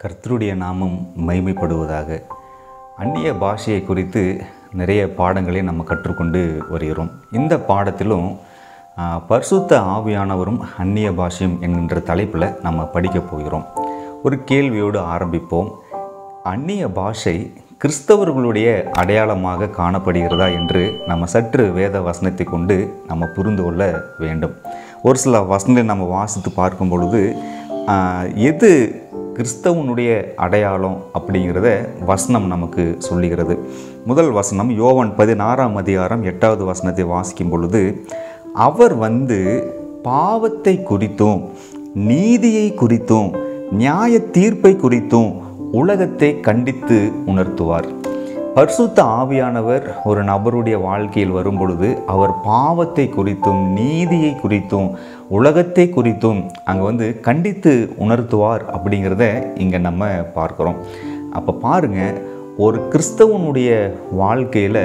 கர்த்தருடைய நாமம் மகிமைப்படுவதாக. அந்நிய பாஷையை குறித்து நிறைய பாடங்களை நம்ம கற்றுக்கொண்டு வருகிறோம். இந்த பாடத்திலும் பரிசுத்த ஆவியானவரும் அந்நிய பாஷையும் என்கின்ற தலைப்பில் நம்ம படிக்கப் போகிறோம். ஒரு கேள்வியோடு ஆரம்பிப்போம். அந்நிய பாஷை கிறிஸ்தவர்களுடைய அடையாளமாக காணப்படுகிறதா என்று நம்ம சற்று வேத வசனத்தை கொண்டு நம்ம புரிந்து கொள்ள வேண்டும். ஒரு சில வசனத்தை நம்ம வாசித்து பார்க்கும் பொழுது எது கிறிஸ்தவனுடைய அடையாளம் அப்படிங்கிறத வசனம் நமக்கு சொல்லுகிறது. முதல் வசனம் யோவான் 16ஆம் அதிகாரம் 8வது வசனத்தை வாசிக்கும் பொழுது, அவர் பாவத்தை குறித்தும் நீதியை குறித்தும் நியாய தீர்ப்பை குறித்தும் உலகத்தை கண்டித்து உணர்த்துவார். பரிசுத்த ஆவியானவர் ஒரு நபருடைய வாழ்க்கையில் வரும் பொழுது அவர் பாவத்தை குறித்தும் நீதியை குறித்தும் உலகத்தை குறித்தும் அங்கே கண்டித்து உணர்த்துவார் அப்படிங்கிறத இங்கே நம்ம பார்க்குறோம். அப்போ பாருங்கள், ஒரு கிறிஸ்தவனுடைய வாழ்க்கையில்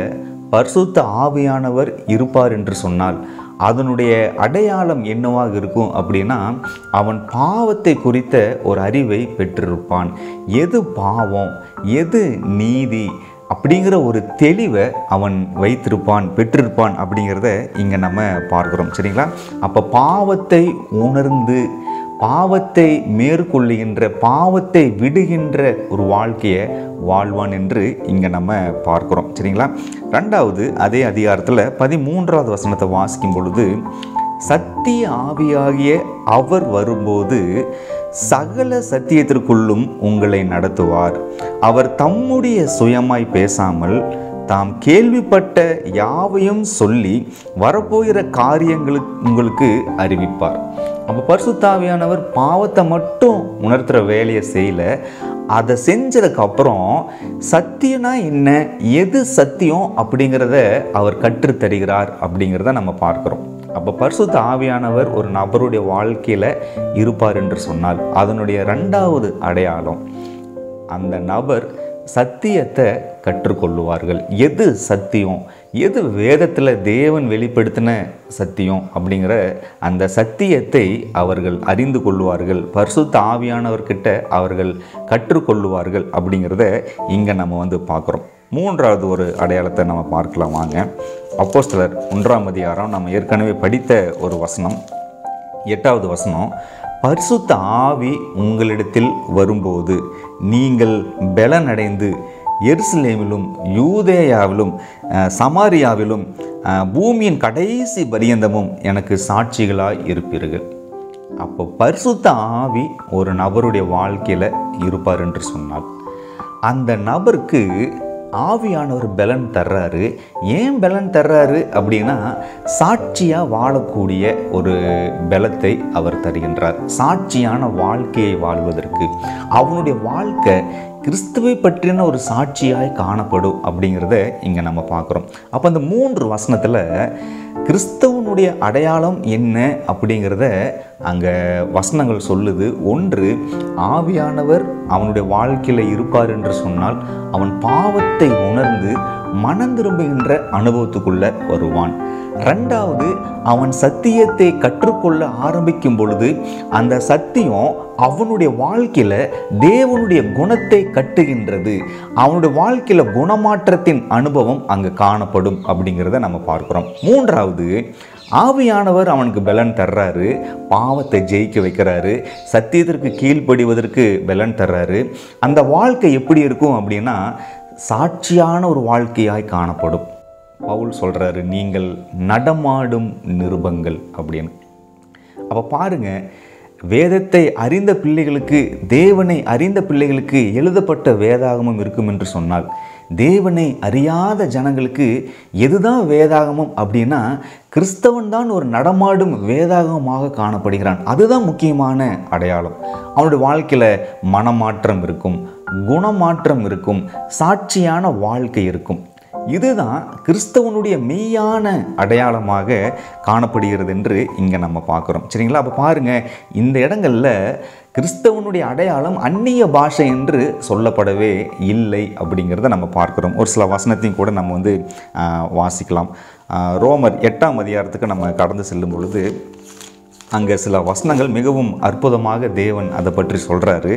பரிசுத்த ஆவியானவர் இருப்பார் என்று சொன்னால் அதனுடைய அடையாளம் என்னவாக இருக்கும் அப்படின்னா, அவன் பாவத்தை குறித்த ஒரு அறிவை பெற்றிருப்பான். எது பாவம் எது நீதி அப்படிங்கிற ஒரு தெளிவை அவன் பெற்றிருப்பான் அப்படிங்கிறத இங்கே நம்ம பார்க்குறோம். சரிங்களா? அப்போ பாவத்தை உணர்ந்து பாவத்தை மேற்கொள்ளுகின்ற பாவத்தை விடுகின்ற ஒரு வாழ்க்கையை வாழ்வான் என்று இங்கே நம்ம பார்க்குறோம். சரிங்களா? ரெண்டாவது, அதே அதிகாரத்தில் 13வது வசனத்தை வாசிக்கும் பொழுது, சத்திய ஆவியாகிய அவர் வரும்போது சகல சத்தியத்திற்குள்ளும் உங்களை நடத்துவார். அவர் தம்முடைய சுயமாய் பேசாமல் தாம் கேள்விப்பட்ட யாவையும் சொல்லி வரப்போகிற காரியங்களுக்கு உங்களுக்கு அறிவிப்பார். அப்போ பரிசுத்த ஆவியானவர் பாவத்தை மட்டும் உணர்த்துகிற வேலையை செய்யல, அதை செஞ்சதுக்கப்புறம் சத்தியம்னா என்ன, எது சத்தியம் அப்படிங்கிறத அவர் கற்றுத்தருகிறார் அப்படிங்கிறத நம்ம பார்க்குறோம். அப்போ பரிசுத்த ஆவியானவர் ஒரு நபருடைய வாழ்க்கையில் இருப்பார் என்று சொன்னால் அதனுடைய ரெண்டாவது அடையாளம், அந்த நபர் சத்தியத்தை கற்றுக்கொள்ளுவார்கள். எது சத்தியம், எது வேதத்தில் தேவன் வெளிப்படுத்தின சத்தியம் அப்படிங்கிற அந்த சத்தியத்தை அவர்கள் அறிந்து கொள்ளுவார்கள். பரிசுத்த ஆவியானவர்கிட்ட அவர்கள் கற்றுக்கொள்ளுவார்கள் அப்படிங்கிறத இங்கே நம்ம பார்க்குறோம். மூன்றாவது ஒரு அடையாளத்தை நம்ம பார்க்கலாம் வாங்க. அப்போஸ்தலர் 1ஆம் அதிகாரம் நம்ம ஏற்கனவே படித்த ஒரு வசனம், 8வது வசனம், பரிசுத்த ஆவி உங்களிடத்தில் வரும்போது நீங்கள் பலனடைந்து எருசலேமிலும் யூதேயாவிலும் சமாரியாவிலும் பூமியின் கடைசி பரியந்தமும் எனக்கு சாட்சிகளாய் இருப்பீர்கள். அப்போ பரிசுத்த ஆவி ஒரு நபருடைய வாழ்க்கையில் இருப்பார் என்று சொன்னால் அந்த நபருக்கு ஆவியானவர் பலன் தர்றாரு. ஏன் பலன் தர்றாரு அப்படின்னா, சாட்சியாக வாழக்கூடிய ஒரு பலத்தை அவர் தருகின்றார். சாட்சியான வாழ்க்கையை வாழ்வதற்கு அவனுடைய வாழ்க்கை கிறிஸ்துவை பற்றின ஒரு சாட்சியாய் காணப்படும் அப்படிங்கிறத இங்கே நம்ம பார்க்குறோம். அப்போ அந்த 3 வசனத்தில் கிறிஸ்தவனுடைய அடையாளம் என்ன அப்படிங்கிறத அங்கே வசனங்கள் சொல்லுது. ஒன்று, ஆவியானவர் அவனுடைய வாழ்க்கையில் இருப்பார் என்று சொன்னால் அவன் பாவத்தை உணர்ந்து மனம் திரும்புகின்ற அனுபவத்துக்குள்ள வருவான். ரெண்டாவது, அவன் சத்தியத்தை கற்றுக்கொள்ள ஆரம்பிக்கும் பொழுது அந்த சத்தியம் அவனுடைய வாழ்க்கையில் தேவனுடைய குணத்தை கட்டுகின்றது. அவனுடைய வாழ்க்கையில் குணமாற்றத்தின் அனுபவம் அங்கே காணப்படும் அப்படிங்கிறத நம்ம பார்க்குறோம். மூன்றாவது, ஆவியானவர் அவனுக்கு பலன் தர்றாரு, பாவத்தை ஜெயிக்க வைக்கிறாரு, சத்தியத்திற்கு கீழ்ப்படிவதற்கு பலன் தர்றாரு. அந்த வாழ்க்கை எப்படி இருக்கும் அப்படின்னா சாட்சியான ஒரு வாழ்க்கையாய் காணப்படும். பவுல் சொல்கிறாரு, நீங்கள் நடமாடும் நிருபங்கள் அப்படின்னு. அப்போ பாருங்கள், வேதத்தை அறிந்த பிள்ளைகளுக்கு, தேவனை அறிந்த பிள்ளைகளுக்கு எழுதப்பட்ட வேதாகமம் இருக்கும் என்று சொன்னால், தேவனை அறியாத ஜனங்களுக்கு எதுதான் வேதாகமம் அப்படின்னா கிறிஸ்தவன் தான் ஒரு நடமாடும் வேதாகமமாக காணப்படுகிறான். அதுதான் முக்கியமான அடையாளம். அவனுடைய வாழ்க்கையில் மனமாற்றம் இருக்கும், குணமாற்றம் இருக்கும், சாட்சியான வாழ்க்கை இருக்கும். இதுதான் கிறிஸ்தவனுடைய மெய்யான அடையாளமாக காணப்படுகிறது என்று இங்கே நம்ம பார்க்குறோம். சரிங்களா? அப்போ பாருங்கள், இந்த இடங்களில் கிறிஸ்தவனுடைய அடையாளம் அந்நிய பாஷை என்று சொல்லப்படவே இல்லை அப்படிங்கிறத நம்ம பார்க்குறோம். ஒரு சில வசனத்தையும் கூட நம்ம வாசிக்கலாம். ரோமர் 8ஆம் அதிகாரத்துக்கு நம்ம கடந்து செல்லும் பொழுது அங்கே சில வசனங்கள் மிகவும் அற்புதமாக தேவன் அதை பற்றி சொல்கிறாரு.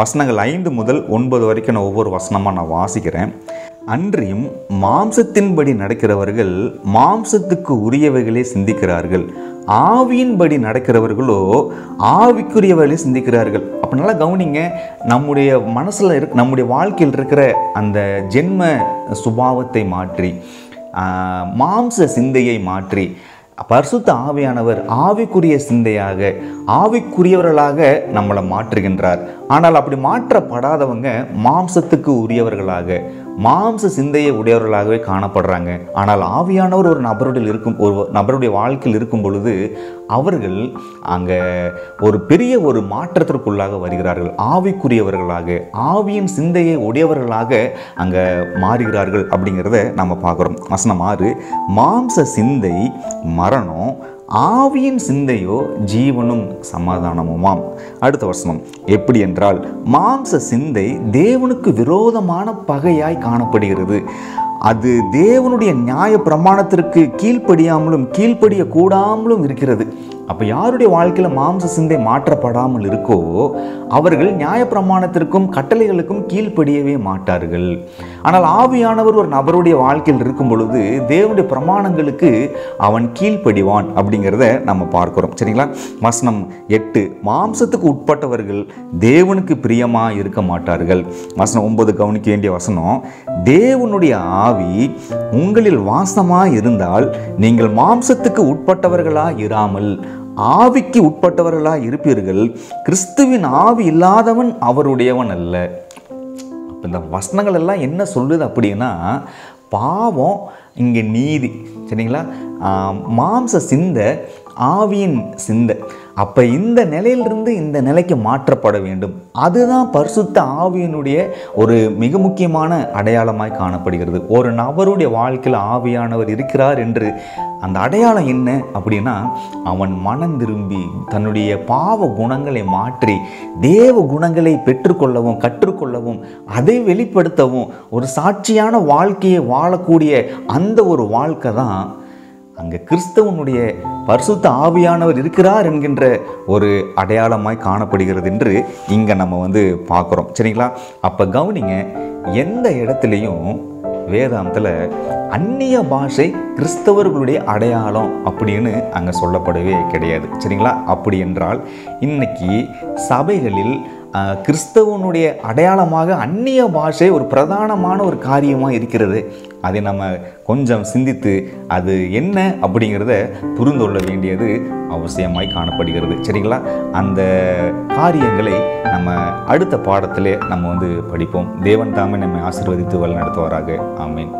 வசனங்கள் 5 முதல் 9 வரைக்கும் நான் ஒவ்வொரு வசனமாக நான் வாசிக்கிறேன். அன்றியும் மாம்சத்தின்படி நடக்கிறவர்கள் மாம்சத்துக்கு உரியவைகளே சிந்திக்கிறார்கள், ஆவியின்படி நடக்கிறவர்களோ ஆவிக்குரியவர்களே சிந்திக்கிறார்கள். அப்போ நல்லா கவனிங்க, நம்முடைய மனசில் நம்முடைய வாழ்க்கையில் இருக்கிற அந்த ஜென்ம சுபாவத்தை மாற்றி மாம்ச சிந்தையை மாற்றி பரிசுத்த ஆவியானவர் ஆவிக்குரிய சிந்தையாக ஆவிக்குரியவர்களாக நம்மளை மாற்றுகின்றார். ஆனால் அப்படி மாற்றப்படாதவங்க மாம்சத்துக்கு உரியவர்களாக மாம்ச சிந்தையை உடையவர்களாகவே காணப்படுறாங்க. ஆனால் ஆவியானவர் ஒரு நபருடைய வாழ்க்கையில் இருக்கும் பொழுது அவர்கள் அங்கே ஒரு பெரிய ஒரு மாற்றத்திற்குள்ளாக வருகிறார்கள். ஆவிக்குரியவர்களாக ஆவியின் சிந்தையை உடையவர்களாக அங்கே மாறுகிறார்கள் அப்படிங்கிறத நம்ம பார்க்குறோம். வசனம் 6, மாம்ச சிந்தை மரணம், ஆவியின் சிந்தையோ ஜீவனும் சமாதானமுமாம். அடுத்த வசனம், எப்படி என்றால் மாம்ச சிந்தை தேவனுக்கு விரோதமான பகையாய் காணப்படுகிறது, அது தேவனுடைய நியாய பிரமாணத்திற்கு கீழ்ப்படியாமலும் கீழ்ப்படிய கூடாமலும் இருக்கிறது. அப்போ யாருடைய வாழ்க்கையில் மாம்ச சிந்தை மாற்றப்படாமல் இருக்கோ அவர்கள் நியாய பிரமாணத்திற்கும் கட்டளைகளுக்கும் கீழ்ப்படியவே மாட்டார்கள். ஆனால் ஆவியானவர் ஒரு நபருடைய வாழ்க்கையில் இருக்கும் பொழுது தேவனுடைய பிரமாணங்களுக்கு அவன் கீழ்ப்படிவான் அப்படிங்கிறத நம்ம பார்க்கிறோம். சரிங்களா? வசனம் 8, மாம்சத்துக்கு உட்பட்டவர்கள் தேவனுக்கு பிரியமாக இருக்க மாட்டார்கள். வசனம் 9 கவனிக்க வேண்டிய வசனம், தேவனுடைய ஆவி உங்களில் வாசமாக இருந்தால் நீங்கள் மாம்சத்துக்கு உட்பட்டவர்களாக இராமல் ஆவிக்கு உட்பட்டவர்களாக இருப்பீர்கள், கிறிஸ்துவின் ஆவி இல்லாதவன் அவருடையவன் அல்ல. அப்போ இந்த வசனங்கள் எல்லாம் என்ன சொல்லுது அப்படின்னா, பாவம் இங்கே நீதி. சரிங்களா? மாம்ச சிந்தை ஆவியின் சிந்தை. அப்போ இந்த நிலையிலிருந்து இந்த நிலைக்கு மாற்றப்பட வேண்டும். அதுதான் பரிசுத்த ஆவியினுடைய ஒரு மிக முக்கியமான அடையாளமாய் காணப்படுகிறது. ஒரு நபருடைய வாழ்க்கையில் ஆவியானவர் இருக்கிறார் என்று அந்த அடையாளம் என்ன அப்படின்னா, அவன் மனம் திரும்பி தன்னுடைய பாவ குணங்களை மாற்றி தேவ குணங்களை பெற்றுக்கொள்ளவும் கற்றுக்கொள்ளவும் அதை வெளிப்படுத்தவும் ஒரு சாட்சியான வாழ்க்கையை வாழக்கூடிய அந்த ஒரு வாழ்க்கை தான் அங்கே கிறிஸ்தவனுடைய பரிசுத்த ஆவியானவர் இருக்கிறார் என்கின்ற ஒரு அடையாளமாய் காணப்படுகிறது என்று இங்கே நம்ம பார்க்குறோம். சரிங்களா? அப்போ கவனிங்க, எந்த இடத்துலையும் வேதாந்தத்தில் அந்நிய பாஷை கிறிஸ்தவர்களுடைய அடையாளம் அப்படின்னு அங்கே சொல்லப்படவே கிடையாது. சரிங்களா? அப்படி என்றால் இன்னைக்கு சபைகளில் கிறிஸ்தவனுடைய அடையாளமாக அந்நிய பாஷை ஒரு பிரதானமான ஒரு காரியமாக இருக்கிறது. அதை நம்ம கொஞ்சம் சிந்தித்து அது என்ன அப்படிங்கிறத புரிந்து கொள்ள வேண்டியது அவசியமாய் காணப்படுகிறது. சரிங்களா? அந்த காரியங்களை நம்ம அடுத்த பாடத்திலே நம்ம படிப்போம். தேவன் தாமே நம்மை ஆசீர்வதித்து வழிநடத்துவாராக. ஆமீன்.